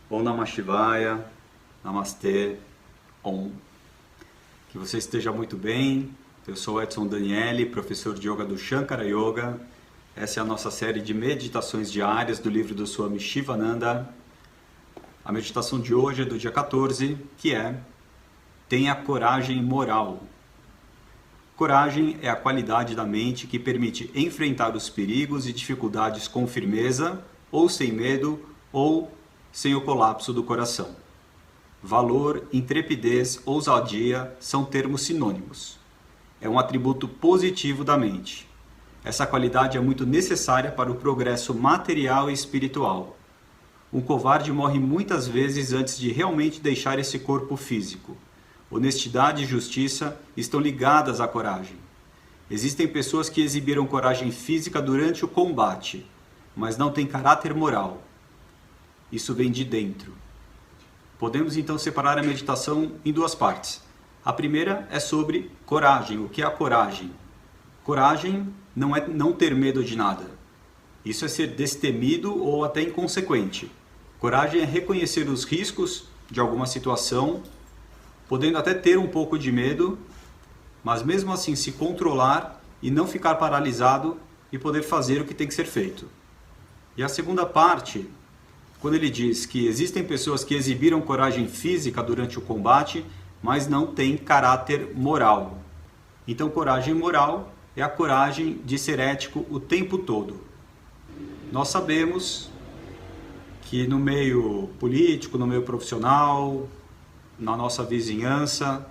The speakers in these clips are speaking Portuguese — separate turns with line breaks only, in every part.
Om Namah Shivaya, Namastê, Om. Que você esteja muito bem. Eu sou Edson Daniele, professor de Yoga do Shankara Yoga. Essa é a nossa série de meditações diárias do livro do Swami Shivananda. A meditação de hoje é do dia 14, que é Tenha coragem moral. Coragem é a qualidade da mente que permite enfrentar os perigos e dificuldades com firmeza, ou sem medo, ou sem o colapso do coração. Valor, intrepidez, ousadia são termos sinônimos. É um atributo positivo da mente. Essa qualidade é muito necessária para o progresso material e espiritual. Um covarde morre muitas vezes antes de realmente deixar esse corpo físico. Honestidade e justiça estão ligadas à coragem. Existem pessoas que exibiram coragem física durante o combate, mas não têm caráter moral. Isso vem de dentro. Podemos então separar a meditação em duas partes. A primeira é sobre coragem. O que é a coragem? Coragem não é não ter medo de nada. Isso é ser destemido ou até inconsequente. Coragem é reconhecer os riscos de alguma situação, podendo até ter um pouco de medo, mas mesmo assim se controlar e não ficar paralisado e poder fazer o que tem que ser feito. E a segunda parte, quando ele diz que existem pessoas que exibiram coragem física durante o combate, mas não têm caráter moral. Então, coragem moral é a coragem de ser ético o tempo todo. Nós sabemos que no meio político, no meio profissional, na nossa vizinhança,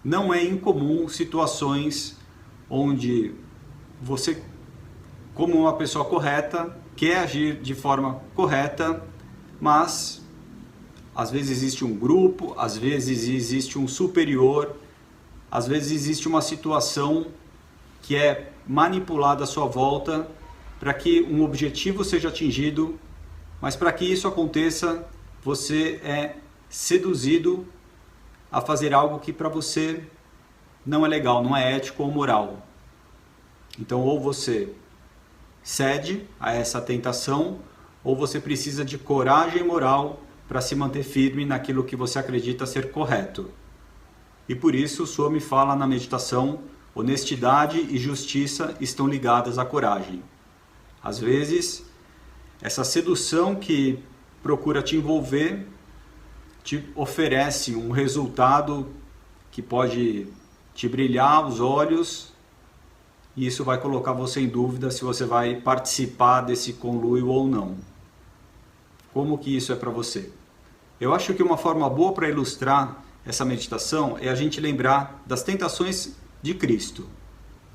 não é incomum situações onde você, como uma pessoa correta, quer agir de forma correta, mas às vezes existe um grupo, às vezes existe um superior, às vezes existe uma situação que é manipulada à sua volta para que um objetivo seja atingido, mas para que isso aconteça, você é seduzido a fazer algo que para você não é legal, não é ético ou moral. Então, ou você cede a essa tentação, ou você precisa de coragem moral para se manter firme naquilo que você acredita ser correto. E por isso o Swami fala na meditação, honestidade e justiça estão ligadas à coragem. Às vezes, essa sedução que procura te envolver te oferece um resultado que pode te brilhar os olhos, e isso vai colocar você em dúvida se você vai participar desse conluio ou não. Como que isso é para você? Eu acho que uma forma boa para ilustrar essa meditação é a gente lembrar das tentações de Cristo.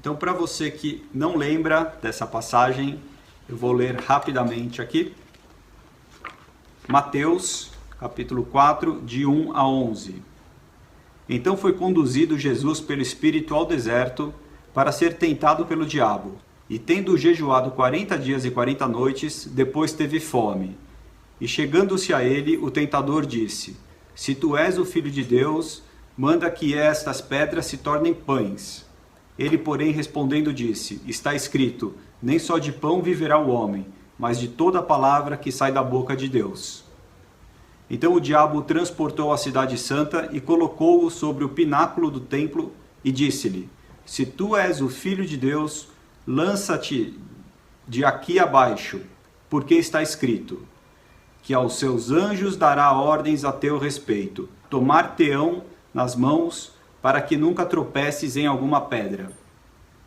Então, para você que não lembra dessa passagem, eu vou ler rapidamente aqui. Mateus, capítulo 4, de 1 a 11. Então foi conduzido Jesus pelo Espírito ao deserto para ser tentado pelo diabo. E tendo jejuado 40 dias e 40 noites, depois teve fome. E chegando-se a ele, o tentador disse: Se tu és o Filho de Deus, manda que estas pedras se tornem pães. Ele, porém, respondendo disse: Está escrito, nem só de pão viverá o homem, mas de toda a palavra que sai da boca de Deus. Então o diabo o transportou à cidade santa e colocou-o sobre o pináculo do templo e disse-lhe: Se tu és o Filho de Deus, lança-te de aqui abaixo, porque está escrito que aos seus anjos dará ordens a teu respeito, tomar-te-ão nas mãos, para que nunca tropeces em alguma pedra.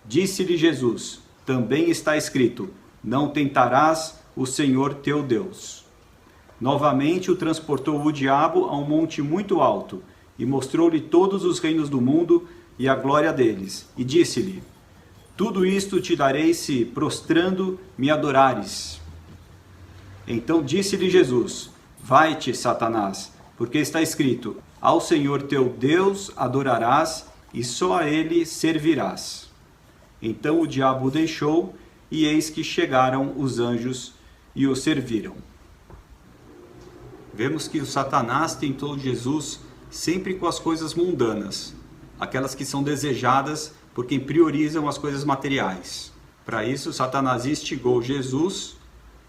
Disse-lhe Jesus: Também está escrito, não tentarás o Senhor teu Deus. Novamente o transportou o diabo a um monte muito alto, e mostrou-lhe todos os reinos do mundo e a glória deles, e disse-lhe: Tudo isto te darei se, prostrando, me adorares. Então disse-lhe Jesus: Vai-te, Satanás, porque está escrito: Ao Senhor teu Deus adorarás, e só a ele servirás. Então o diabo o deixou, e eis que chegaram os anjos e o serviram. Vemos que o Satanás tentou Jesus sempre com as coisas mundanas, aquelas que são desejadas por quem priorizam as coisas materiais. Para isso, Satanás instigou Jesus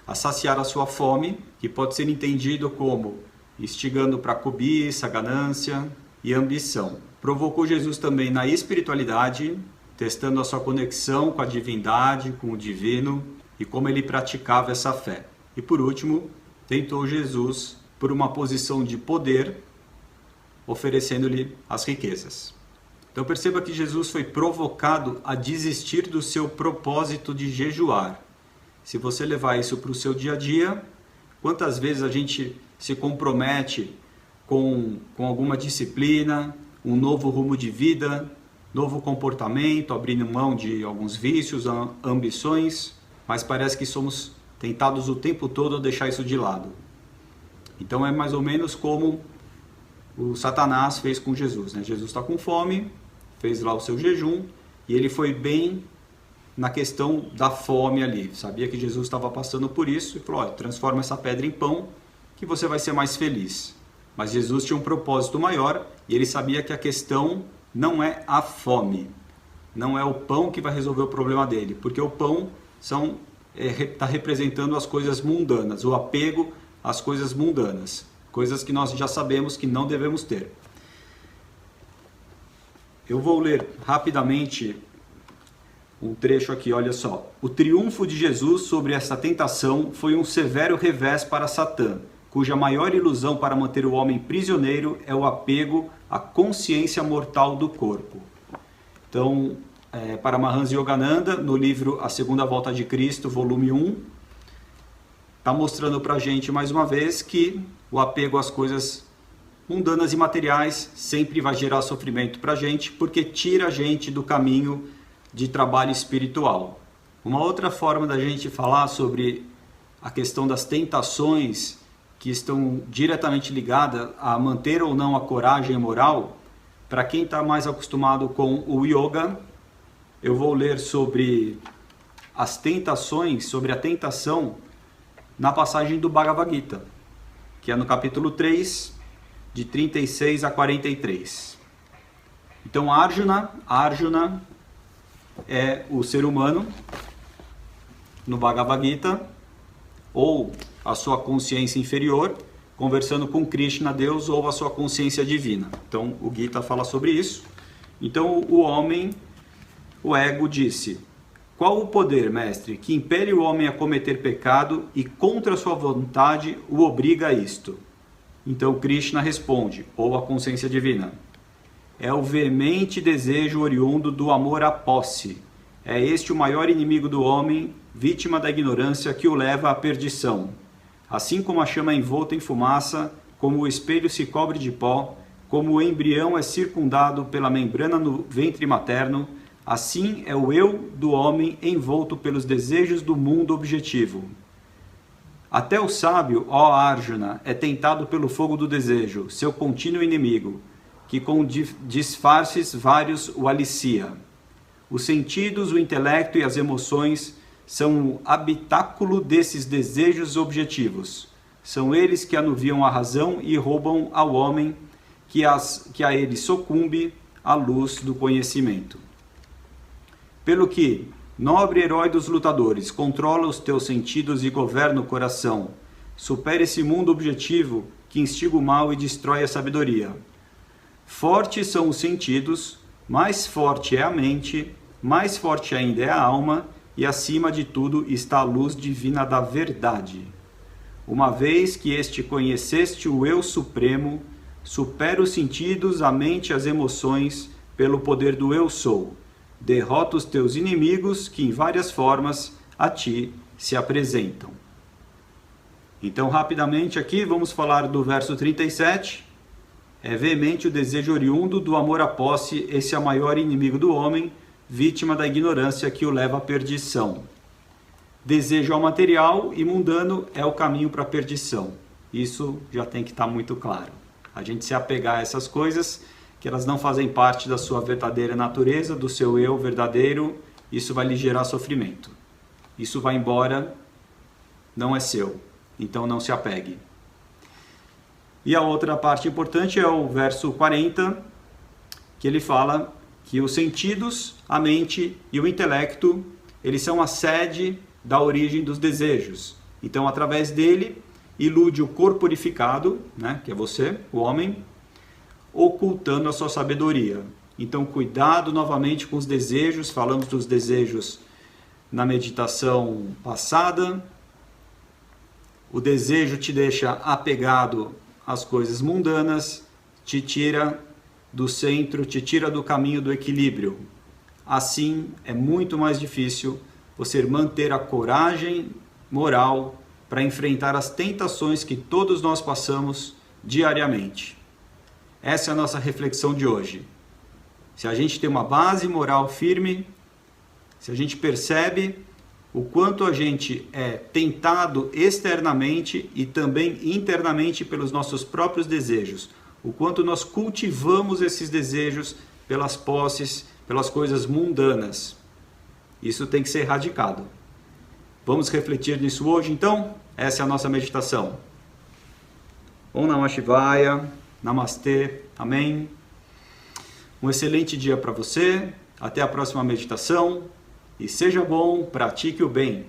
a saciar a sua fome, que pode ser entendido como instigando para cobiça, ganância e ambição. Provocou Jesus também na espiritualidade, testando a sua conexão com a divindade, com o divino e como ele praticava essa fé. E por último, tentou Jesus por uma posição de poder, oferecendo-lhe as riquezas. Então perceba que Jesus foi provocado a desistir do seu propósito de jejuar. Se você levar isso para o seu dia a dia, quantas vezes a gente se compromete com alguma disciplina, um novo rumo de vida, novo comportamento, abrindo mão de alguns vícios, ambições, mas parece que somos tentados o tempo todo a deixar isso de lado. Então é mais ou menos como o Satanás fez com Jesus, né? Jesus está com fome, fez lá o seu jejum e ele foi bem na questão da fome ali. Sabia que Jesus estava passando por isso e falou, olha, transforma essa pedra em pão que você vai ser mais feliz. Mas Jesus tinha um propósito maior e ele sabia que a questão não é a fome, não é o pão que vai resolver o problema dele, porque o pão está representando as coisas mundanas, o apego às coisas mundanas, coisas que nós já sabemos que não devemos ter. Eu vou ler rapidamente um trecho aqui, olha só. O triunfo de Jesus sobre essa tentação foi um severo revés para Satã, cuja maior ilusão para manter o homem prisioneiro é o apego à consciência mortal do corpo. Então, Paramahansa Yogananda, no livro A Segunda Volta de Cristo, volume 1, está mostrando para a gente mais uma vez que o apego às coisas mundanas e materiais sempre vai gerar sofrimento para a gente, porque tira a gente do caminho de trabalho espiritual. Uma outra forma da gente falar sobre a questão das tentações que estão diretamente ligadas a manter ou não a coragem moral, para quem está mais acostumado com o yoga, eu vou ler sobre as tentações, sobre a tentação na passagem do Bhagavad Gita, que é no capítulo 3, de 36 a 43. Então Arjuna é o ser humano no Bhagavad Gita, ou a sua consciência inferior, conversando com Krishna, Deus, ou a sua consciência divina. Então o Gita fala sobre isso. Então o homem, o ego, disse: qual o poder, mestre, que impele o homem a cometer pecado e contra sua vontade o obriga a isto? Então Krishna responde, ou a consciência divina: é o veemente desejo oriundo do amor à posse. É este o maior inimigo do homem, vítima da ignorância que o leva à perdição. Assim como a chama é envolta em fumaça, como o espelho se cobre de pó, como o embrião é circundado pela membrana no ventre materno, assim é o eu do homem envolto pelos desejos do mundo objetivo. Até o sábio, ó Arjuna, é tentado pelo fogo do desejo, seu contínuo inimigo, que com disfarces vários o alicia. Os sentidos, o intelecto e as emoções são o habitáculo desses desejos objetivos. São eles que anuviam a razão e roubam ao homem que a ele sucumbe a luz do conhecimento. Pelo que, nobre herói dos lutadores, controla os teus sentidos e governa o coração. Supera esse mundo objetivo que instiga o mal e destrói a sabedoria. Fortes são os sentidos, mais forte é a mente, mais forte ainda é a alma, e acima de tudo está a luz divina da verdade. Uma vez que este conheceste o Eu Supremo, supera os sentidos, a mente e as emoções pelo poder do Eu Sou. Derrota os teus inimigos que em várias formas a ti se apresentam. Então, rapidamente aqui, vamos falar do verso 37. É veemente o desejo oriundo do amor à posse, esse é o maior inimigo do homem, vítima da ignorância que o leva à perdição. Desejo ao material e mundano é o caminho para a perdição. Isso já tem que estar muito claro. A gente se apegar a essas coisas, que elas não fazem parte da sua verdadeira natureza, do seu eu verdadeiro, isso vai lhe gerar sofrimento. Isso vai embora, não é seu. Então não se apegue. E a outra parte importante é o verso 40, que ele fala que os sentidos, a mente e o intelecto, eles são a sede da origem dos desejos. Então, através dele, ilude o corporificado, né, que é você, o homem, ocultando a sua sabedoria. Então, cuidado novamente com os desejos. Falamos dos desejos na meditação passada. O desejo te deixa apegado às coisas mundanas, te tira do centro, te tira do caminho do equilíbrio. Assim, é muito mais difícil você manter a coragem moral para enfrentar as tentações que todos nós passamos diariamente. Essa é a nossa reflexão de hoje. Se a gente tem uma base moral firme, se a gente percebe o quanto a gente é tentado externamente e também internamente pelos nossos próprios desejos, o quanto nós cultivamos esses desejos pelas posses, pelas coisas mundanas. Isso tem que ser erradicado. Vamos refletir nisso hoje, então? Essa é a nossa meditação. Om Namah Shivaya, Namastê, Amém. Um excelente dia para você, até a próxima meditação e seja bom, pratique o bem.